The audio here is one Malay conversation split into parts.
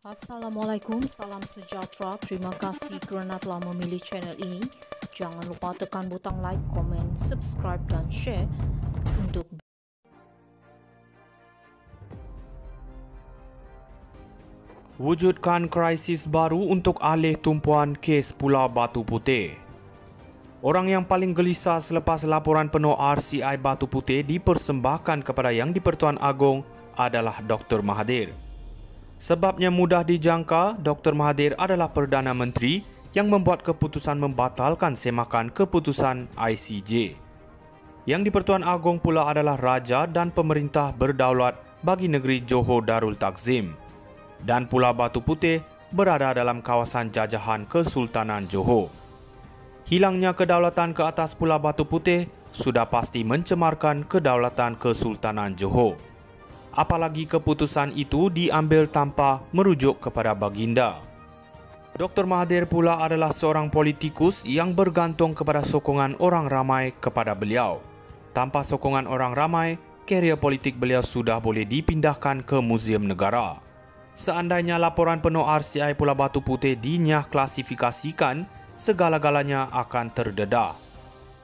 Assalamualaikum, salam sejahtera. Terima kasih kerana telah memilih channel ini. Jangan lupa tekan butang like, komen, subscribe dan share untuk Wujudkan krisis baru untuk alih tumpuan kes Pulau Batu Putih. Orang yang paling gelisah selepas laporan penuh RCI Batu Putih dipersembahkan kepada Yang di-Pertuan Agong adalah Dr. Mahathir. Sebabnya mudah dijangka, Dr. Mahathir adalah Perdana Menteri yang membuat keputusan membatalkan semakan keputusan ICJ. Yang di-Pertuan Agong pula adalah Raja dan pemerintah berdaulat bagi negeri Johor Darul Takzim. Dan Pulau Batu Putih berada dalam kawasan jajahan Kesultanan Johor. Hilangnya kedaulatan ke atas Pulau Batu Putih sudah pasti mencemarkan kedaulatan Kesultanan Johor. Apalagi keputusan itu diambil tanpa merujuk kepada baginda. Dr. Mahathir pula adalah seorang politikus yang bergantung kepada sokongan orang ramai kepada beliau. Tanpa sokongan orang ramai, karier politik beliau sudah boleh dipindahkan ke Muzium Negara. Seandainya laporan penuh RCI Pulau Batu Putih dinyah klasifikasikan, segala-galanya akan terdedah.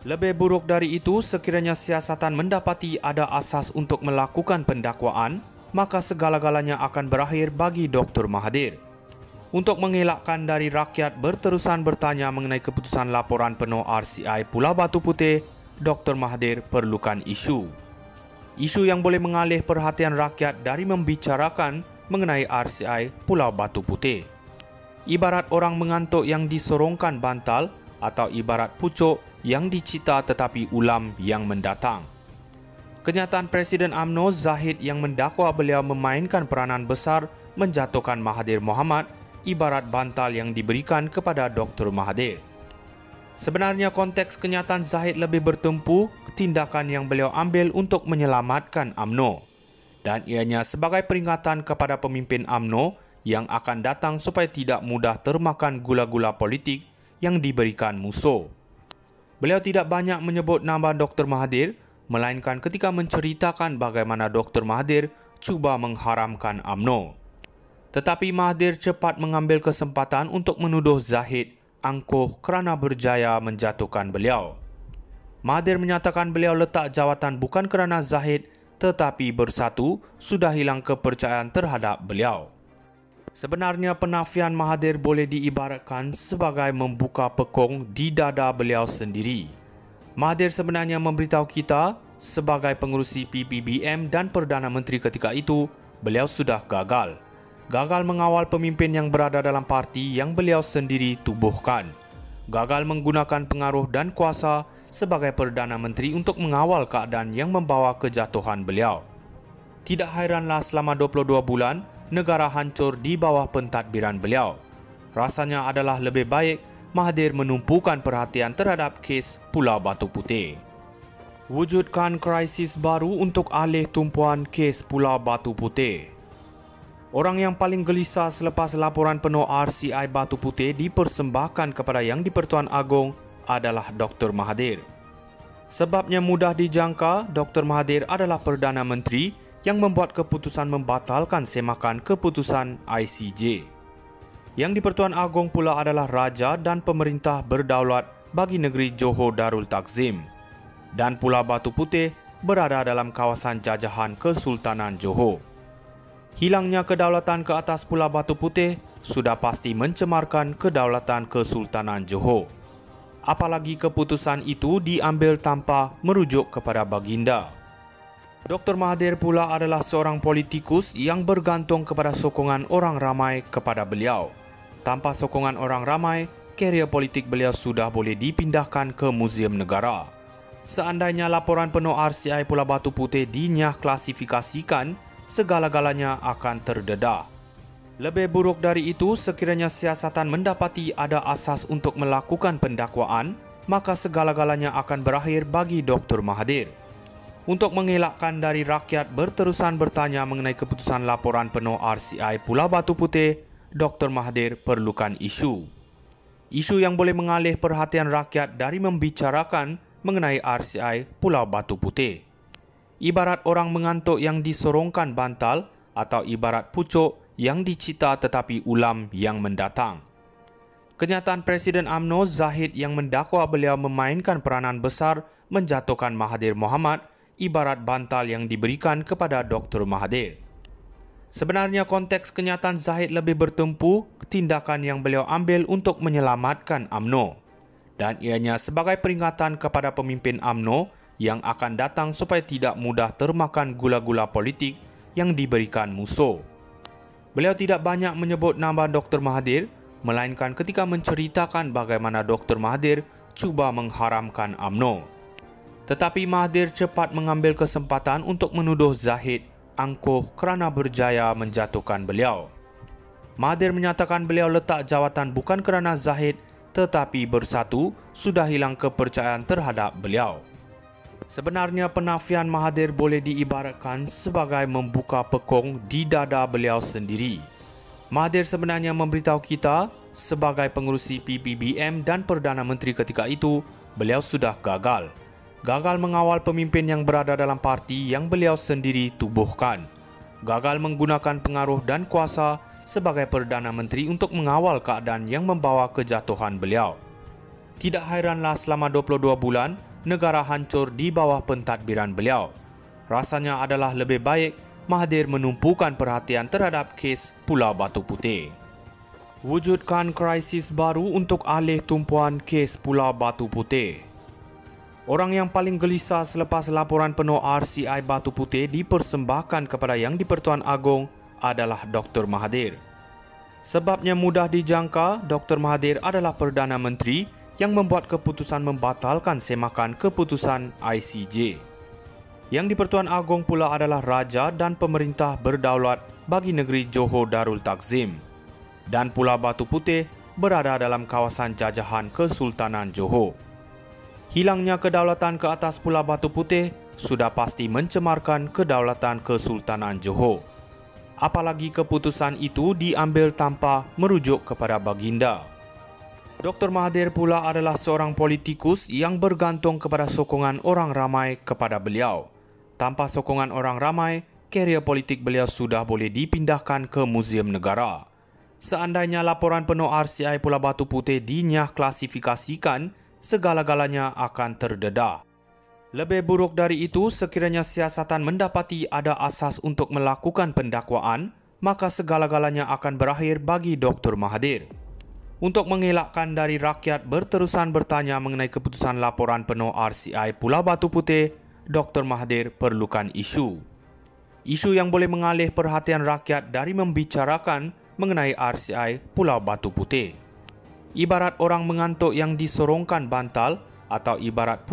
Lebih buruk dari itu, sekiranya siasatan mendapati ada asas untuk melakukan pendakwaan, maka segala-galanya akan berakhir bagi Dr. Mahathir. Untuk mengelakkan dari rakyat berterusan bertanya mengenai keputusan laporan penuh RCI Pulau Batu Putih, Dr. Mahathir perlukan isu. Isu yang boleh mengalih perhatian rakyat dari membicarakan mengenai RCI Pulau Batu Putih. Ibarat orang mengantuk yang disorongkan bantal atau ibarat pucuk yang dicita tetapi ulam yang mendatang. Kenyataan Presiden UMNO Zahid yang mendakwa beliau memainkan peranan besar menjatuhkan Mahathir Mohamad ibarat bantal yang diberikan kepada Dr. Mahathir. Sebenarnya konteks kenyataan Zahid lebih bertumpu tindakan yang beliau ambil untuk menyelamatkan UMNO. Dan ianya sebagai peringatan kepada pemimpin UMNO yang akan datang supaya tidak mudah termakan gula-gula politik yang diberikan musuh. Beliau tidak banyak menyebut nama Dr. Mahathir, melainkan ketika menceritakan bagaimana Dr. Mahathir cuba mengharamkan UMNO. Tetapi Mahathir cepat mengambil kesempatan untuk menuduh Zahid angkuh kerana berjaya menjatuhkan beliau. Mahathir menyatakan beliau letak jawatan bukan kerana Zahid, tetapi bersatu sudah hilang kepercayaan terhadap beliau. Sebenarnya penafian Mahathir boleh diibaratkan sebagai membuka pekong di dada beliau sendiri. Mahathir sebenarnya memberitahu kita sebagai pengerusi PPBM dan Perdana Menteri ketika itu, beliau sudah gagal. Gagal mengawal pemimpin yang berada dalam parti yang beliau sendiri tubuhkan. Gagal menggunakan pengaruh dan kuasa sebagai Perdana Menteri untuk mengawal keadaan yang membawa kejatuhan beliau. Tidak hairanlah selama 22 bulan, negara hancur di bawah pentadbiran beliau. Rasanya adalah lebih baik Mahathir menumpukan perhatian terhadap kes Pulau Batu Putih. Wujudkan krisis baru untuk alih tumpuan kes Pulau Batu Putih. Orang yang paling gelisah selepas laporan penuh RCI Batu Putih dipersembahkan kepada Yang di-Pertuan Agong adalah Dr. Mahathir. Sebabnya mudah dijangka, Dr. Mahathir adalah Perdana Menteri yang membuat keputusan membatalkan semakan keputusan ICJ. Yang di-Pertuan Agong pula adalah Raja dan pemerintah berdaulat bagi negeri Johor Darul Takzim. Dan Pulau Batu Putih berada dalam kawasan jajahan Kesultanan Johor. Hilangnya kedaulatan ke atas Pulau Batu Putih sudah pasti mencemarkan kedaulatan Kesultanan Johor. Apalagi keputusan itu diambil tanpa merujuk kepada baginda. Dr. Mahathir pula adalah seorang politikus yang bergantung kepada sokongan orang ramai kepada beliau. Tanpa sokongan orang ramai, karier politik beliau sudah boleh dipindahkan ke Muzium Negara. Seandainya laporan penuh RCI Pulau Batu Putih dinyah klasifikasikan, segala-galanya akan terdedah. Lebih buruk dari itu, sekiranya siasatan mendapati ada asas untuk melakukan pendakwaan, maka segala-galanya akan berakhir bagi Dr. Mahathir. Untuk mengelakkan dari rakyat berterusan bertanya mengenai keputusan laporan penuh RCI Pulau Batu Putih, Dr. Mahathir perlukan isu. Isu yang boleh mengalih perhatian rakyat dari membicarakan mengenai RCI Pulau Batu Putih. Ibarat orang mengantuk yang disorongkan bantal atau ibarat pucuk yang dicita tetapi ulam yang mendatang. Kenyataan Presiden UMNO Zahid yang mendakwa beliau memainkan peranan besar menjatuhkan Mahathir Mohamad ibarat bantal yang diberikan kepada Dr. Mahathir. Sebenarnya konteks kenyataan Zahid lebih bertumpu tindakan yang beliau ambil untuk menyelamatkan UMNO dan ianya sebagai peringatan kepada pemimpin UMNO yang akan datang supaya tidak mudah termakan gula-gula politik yang diberikan musuh. Beliau tidak banyak menyebut nama Dr. Mahathir, melainkan ketika menceritakan bagaimana Dr. Mahathir cuba mengharamkan UMNO. Tetapi Mahathir cepat mengambil kesempatan untuk menuduh Zahid angkuh kerana berjaya menjatuhkan beliau. Mahathir menyatakan beliau letak jawatan bukan kerana Zahid, tetapi bersatu sudah hilang kepercayaan terhadap beliau. Sebenarnya penafian Mahathir boleh diibaratkan sebagai membuka pekong di dada beliau sendiri. Mahathir sebenarnya memberitahu kita sebagai pengerusi PPBM dan Perdana Menteri ketika itu, beliau sudah gagal. Gagal mengawal pemimpin yang berada dalam parti yang beliau sendiri tubuhkan. Gagal menggunakan pengaruh dan kuasa sebagai Perdana Menteri untuk mengawal keadaan yang membawa kejatuhan beliau. Tidak hairanlah selama 22 bulan, negara hancur di bawah pentadbiran beliau. Rasanya adalah lebih baik Mahathir menumpukan perhatian terhadap kes Pulau Batu Putih. Wujudkan krisis baru untuk alih tumpuan kes Pulau Batu Putih. Orang yang paling gelisah selepas laporan penuh RCI Batu Putih dipersembahkan kepada Yang di-Pertuan Agong adalah Dr. Mahathir. Sebabnya mudah dijangka, Dr. Mahathir adalah Perdana Menteri yang membuat keputusan membatalkan semakan keputusan ICJ. Yang di-Pertuan Agong pula adalah raja dan pemerintah berdaulat bagi negeri Johor Darul Takzim. Dan Pulau Batu Putih berada dalam kawasan jajahan Kesultanan Johor. Hilangnya kedaulatan ke atas Pulau Batu Putih sudah pasti mencemarkan kedaulatan Kesultanan Johor. Apalagi keputusan itu diambil tanpa merujuk kepada baginda. Dr. Mahathir pula adalah seorang politikus yang bergantung kepada sokongan orang ramai kepada beliau. Tanpa sokongan orang ramai, karier politik beliau sudah boleh dipindahkan ke Muzium Negara. Seandainya laporan penuh RCI Pulau Batu Putih dinyah klasifikasikan, segala-galanya akan terdedah. Lebih buruk dari itu, sekiranya siasatan mendapati ada asas untuk melakukan pendakwaan, maka segala-galanya akan berakhir bagi Dr. Mahathir. Untuk mengelakkan dari rakyat berterusan bertanya mengenai keputusan laporan penuh RCI Pulau Batu Putih, Dr. Mahathir perlukan isu. Isu yang boleh mengalih perhatian rakyat dari membicarakan mengenai RCI Pulau Batu Putih. Ibarat orang mengantuk yang disorongkan bantal atau ibarat